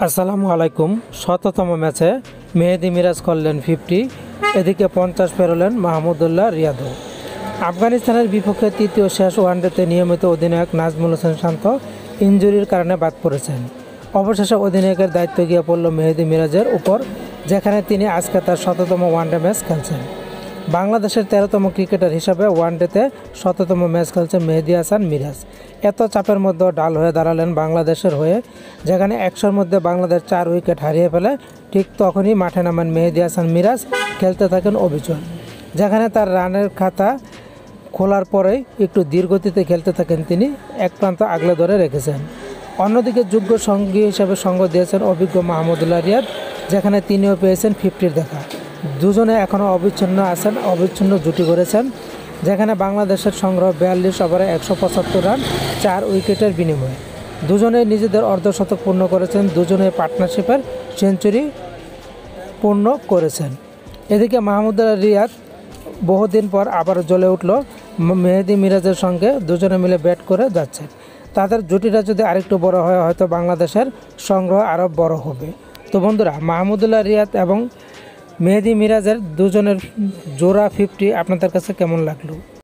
আসসালামু আলাইকুম। শততম ম্যাচে মেহেদী মিরাজ করলেন 50, এদিকে 50 পেরোলেন মাহমুদুল্লাহ রিয়াদও। আফগানিস্তানের বিপক্ষে তৃতীয় শেষ ওয়ানডেতে নিয়মিত অধিনায়ক নাজমুল হোসেন শান্ত ইনজুরির কারণে বাদ পড়েছেন। অবশেষে অধিনায়কের দায়িত্ব গিয়ে পড়ল মেহেদী মিরাজের উপর, যেখানে তিনি আজকে তার শততম ওয়ানডে ম্যাচ খেলছেন। বাংলাদেশের 13তম ক্রিকেটার হিসাবে ওয়ানডেতে শততম ম্যাচ খেলছে মেহেদী হাসান মিরাজ। এত চাপের মধ্যেও ডাল হয়ে দাঁড়ালেন বাংলাদেশের হয়ে, যেখানে 100-র মধ্যে বাংলাদেশ 4 উইকেট হারিয়ে ফেলে। ঠিক তখনই মাঠে নামেন মেহেদী হাসান মিরাজ, খেলতে থাকেন অবিচল। যেখানে তার রানের খাতা খোলার পরেই একটু ধীরগতিতে খেলতে থাকেন তিনি, এক প্রান্ত আগলে ধরে রেখেছেন। অন্যদিকে যোগ্য সঙ্গী হিসেবে সঙ্গ দিয়েছেন অভিজ্ঞ মাহমুদুল্লাহ রিয়াদ, যেখানে তিনিও পেয়েছেন 50-র দেখা। দুজনে এখনও অবিচ্ছিন্ন জুটি করেছেন, যেখানে বাংলাদেশের সংগ্রহ 42 ওভারে 175 রান 4 উইকেটের বিনিময়ে। দুজনেই নিজেদের অর্ধশতক পূর্ণ করেছেন, দুজনেই পার্টনারশিপের সেঞ্চুরি পূর্ণ করেছেন। এদিকে মাহমুদুল্লাহ রিয়াদ বহুদিন পর আবার জ্বলে উঠল মেহেদী মিরাজের সঙ্গে, দুজনে মিলে ব্যাট করে যাচ্ছেন। তাদের জুটিটা যদি আরেকটু বড় হয়, হয়তো বাংলাদেশের সংগ্রহ আরও বড় হবে। তো বন্ধুরা, মাহমুদুল্লাহ রিয়াদ এবং মেহেদী মিরাজের দুজনের জোড়া 50 আপনাদের কাছে কেমন লাগলো?